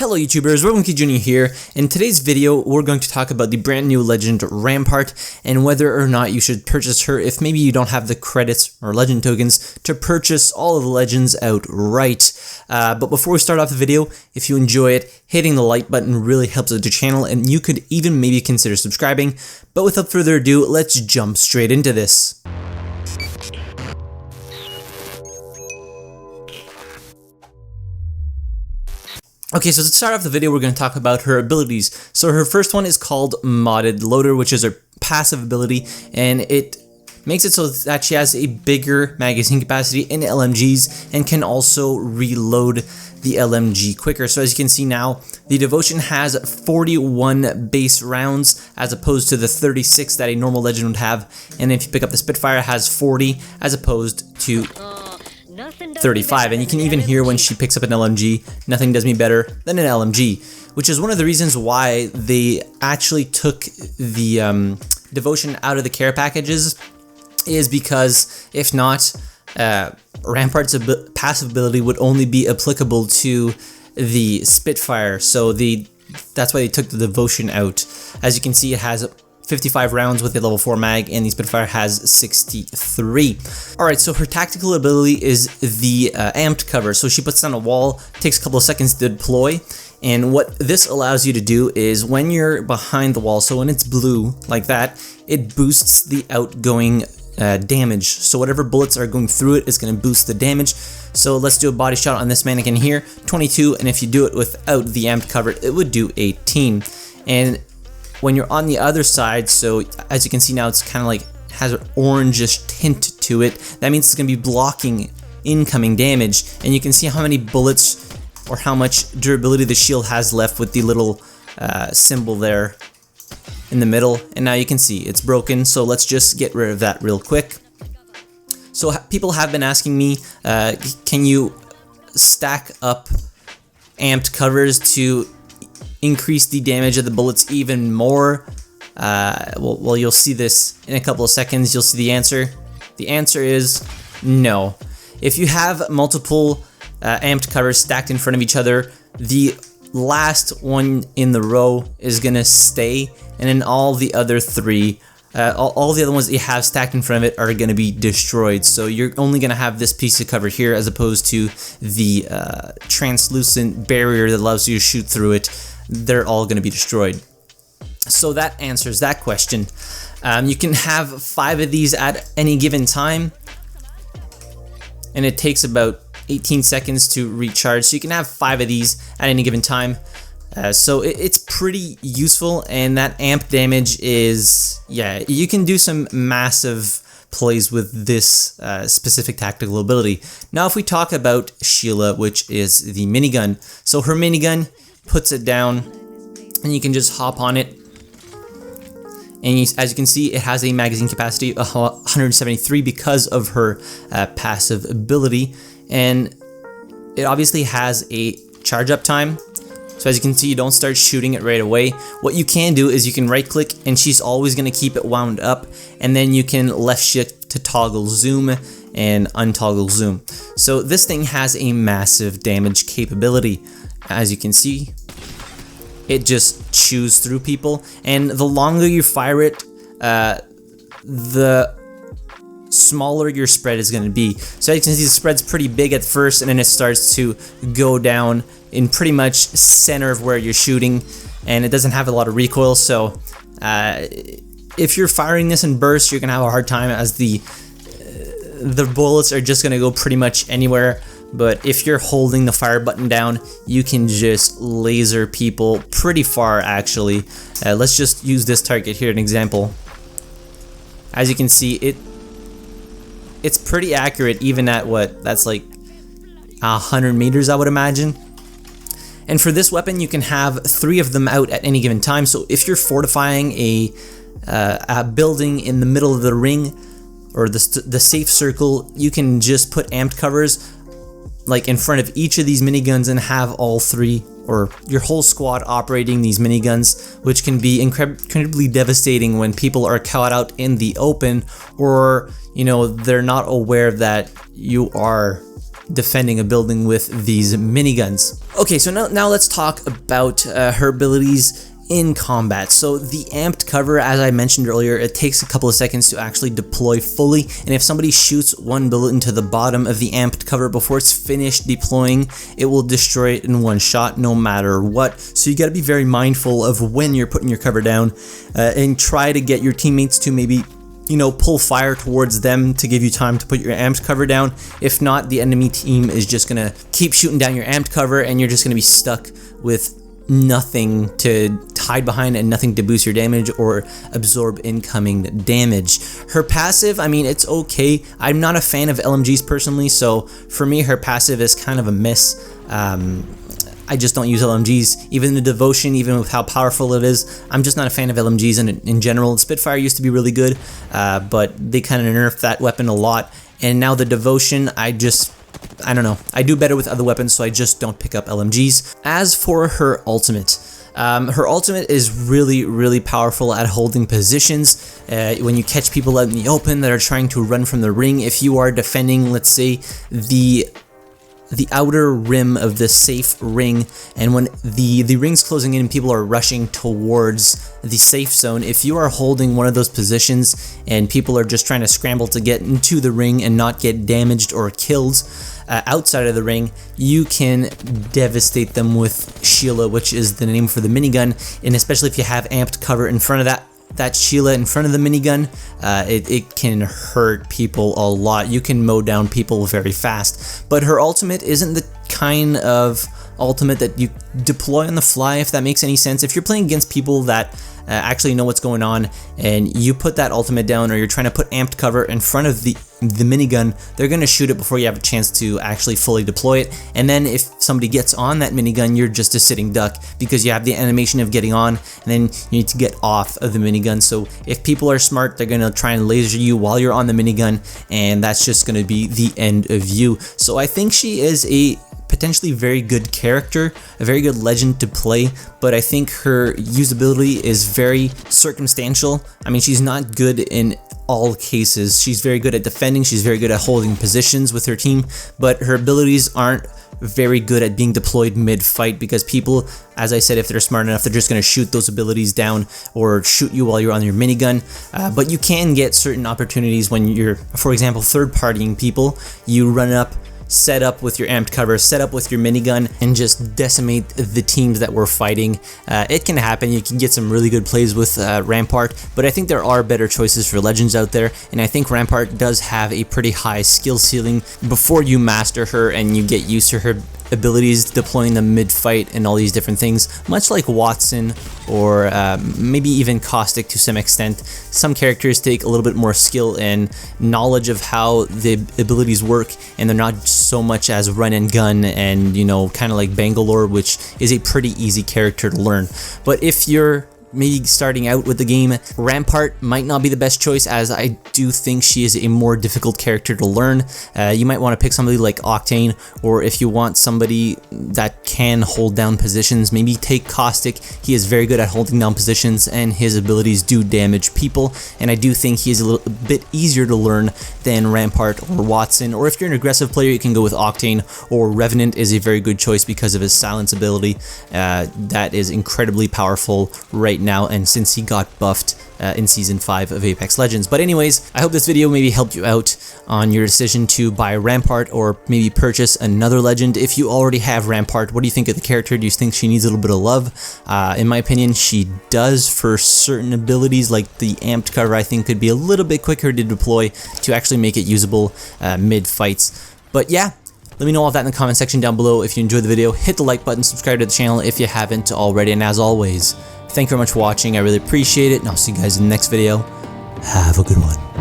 Hello YouTubers, RogueMonkeyJr here. In today's video, we're going to talk about the brand new legend Rampart and whether or not you should purchase her if maybe you don't have the credits or legend tokens to purchase all of the legends outright. But before we start off the video, if you enjoy it, hitting the like button really helps out the channel and you could even maybe consider subscribing. But without further ado, let's jump straight into this. Okay, so to start off the video, we're going to talk about her abilities. So her first one is called Modded Loader, which is her passive ability, and it makes it so that she has a bigger magazine capacity in LMGs and can also reload the LMG quicker. So as you can see now, the Devotion has 41 base rounds as opposed to the 36 that a normal legend would have, and if you pick up the Spitfire, it has 40 as opposed to 35, and you can even hear when she picks up an LMG, nothing does me better than an LMG, which is one of the reasons why they actually took the Devotion out of the care packages, is because if not, Rampart's passive ability would only be applicable to the Spitfire, so that's why they took the Devotion out. As you can see, it has 55 rounds with a level 4 mag, and the Spitfire has 63. Alright, so her tactical ability is the amped cover. So she puts down a wall, takes a couple of seconds to deploy, and what this allows you to do is when you're behind the wall, so when it's blue like that, it boosts the outgoing damage. So whatever bullets are going through it is going to boost the damage. So let's do a body shot on this mannequin here, 22, and if you do it without the amped cover, it would do 18. And when you're on the other side, so as you can see now, it's kind of like has an orangish tint to it. That means it's going to be blocking incoming damage, and you can see how many bullets or how much durability the shield has left with the little symbol there in the middle. And now you can see it's broken, so let's just get rid of that real quick. So people have been asking me, can you stack up amped covers to increase the damage of the bullets even more? Well, you'll see this in a couple of seconds. You'll see the answer. The answer is no. If you have multiple amped covers stacked in front of each other, the last one in the row is gonna stay, and then all the other three, all the other ones that you have stacked in front of it are gonna be destroyed. So you're only gonna have this piece of cover here as opposed to the translucent barrier that allows you to shoot through it. They're all going to be destroyed. So that answers that question. You can have 5 of these at any given time, and it takes about 18 seconds to recharge. So you can have 5 of these at any given time. So it's pretty useful, and that amp damage is, yeah, you can do some massive plays with this specific tactical ability. Now if we talk about Sheila, which is the minigun, so her minigun puts it down and you can just hop on it, and as you can see, it has a magazine capacity of 173 because of her passive ability, and it obviously has a charge up time. So as you can see, you don't start shooting it right away. What you can do is you can right click, and she's always going to keep it wound up, and then you can left shift to toggle zoom and untoggle zoom. So this thing has a massive damage capability. As you can see, it just chews through people, and the longer you fire it, the smaller your spread is going to be. So as you can see, the spread's pretty big at first, and then it starts to go down in pretty much center of where you're shooting, and it doesn't have a lot of recoil. So if you're firing this in bursts, you're going to have a hard time, as the bullets are just going to go pretty much anywhere. But if you're holding the fire button down, you can just laser people pretty far, actually. Let's just use this target here, an example. As you can see, it's pretty accurate, even at what, that's like 100 meters, I would imagine. And for this weapon, you can have 3 of them out at any given time. So if you're fortifying a building in the middle of the ring, or the safe circle, you can just put amped covers like in front of each of these miniguns and have all 3 or your whole squad operating these miniguns, which can be incredibly devastating when people are caught out in the open, or you know, they're not aware that you are defending a building with these miniguns. Okay, so now let's talk about her abilities in combat. So the amped cover, as I mentioned earlier, it takes a couple of seconds to actually deploy fully, and if somebody shoots one bullet into the bottom of the amped cover before it's finished deploying, it will destroy it in one shot no matter what. So you got to be very mindful of when you're putting your cover down, and try to get your teammates to maybe, you know, pull fire towards them to give you time to put your amped cover down. If not, the enemy team is just gonna keep shooting down your amped cover, and you're just gonna be stuck with nothing to hide behind and nothing to boost your damage or absorb incoming damage. Her passive, I mean, it's okay. I'm not a fan of LMGs personally, so for me her passive is kind of a miss. I just don't use LMGs. Even the devotion, even with how powerful it is, I'm just not a fan of LMGs in general. Spitfire used to be really good, but they kind of nerfed that weapon a lot, and now the devotion, I don't know. I do better with other weapons, so I just don't pick up LMGs. As for her ultimate is really powerful at holding positions. When you catch people out in the open that are trying to run from the ring, if you are defending, let's say, the outer rim of the safe ring, and when the ring's closing in and people are rushing towards the safe zone, if you are holding one of those positions and people are just trying to scramble to get into the ring and not get damaged or killed outside of the ring, you can devastate them with Sheila, which is the name for the minigun, and especially if you have amped cover in front of that Sheila in front of the minigun, it can hurt people a lot. You can mow down people very fast. But her ultimate isn't the kind of ultimate that you deploy on the fly, if that makes any sense. If you're playing against people that actually know what's going on, and you put that ultimate down, or you're trying to put amped cover in front of the minigun, they're going to shoot it before you have a chance to actually fully deploy it. And then if somebody gets on that minigun, you're just a sitting duck, because you have the animation of getting on, and then you need to get off of the minigun. So if people are smart, they're going to try and laser you while you're on the minigun, and that's just going to be the end of you. So I think she is a potentially very good character, a very good legend to play, but I think her usability is very circumstantial. I mean, she's not good in all cases. She's very good at defending, she's very good at holding positions with her team, but her abilities aren't very good at being deployed mid-fight, because people, as I said, if they're smart enough, they're just going to shoot those abilities down or shoot you while you're on your minigun. But you can get certain opportunities when you're, for example, third-partying people. You run up, set up with your amped cover, set up with your minigun, and just decimate the teams that we're fighting. It can happen. You can get some really good plays with Rampart, but I think there are better choices for legends out there, and I think Rampart does have a pretty high skill ceiling before you master her and you get used to her abilities, deploying them mid-fight and all these different things, much like Watson or maybe even Caustic to some extent. Some characters take a little bit more skill and knowledge of how the abilities work, and they're not so much as run and gun and, you know, kind of like Bangalore, which is a pretty easy character to learn. But if you're maybe starting out with the game, Rampart might not be the best choice, as I do think she is a more difficult character to learn. You might want to pick somebody like Octane, or if you want somebody that can hold down positions, maybe take Caustic. He is very good at holding down positions, and his abilities do damage people, and I do think he is a little bit easier to learn than Rampart or Watson. Or if you're an aggressive player, you can go with Octane, or Revenant is a very good choice because of his silence ability. That is incredibly powerful right now, and since he got buffed in Season 5 of Apex Legends. But anyways, I hope this video maybe helped you out on your decision to buy Rampart or maybe purchase another legend. If you already have Rampart, what do you think of the character? Do you think she needs a little bit of love? In my opinion, she does for certain abilities, like the amped cover. I think could be a little bit quicker to deploy to actually make it usable mid-fights. But yeah, let me know all that in the comment section down below. If you enjoyed the video, hit the like button, subscribe to the channel if you haven't already, and as always, thank you very much for watching. I really appreciate it, and I'll see you guys in the next video. Have a good one.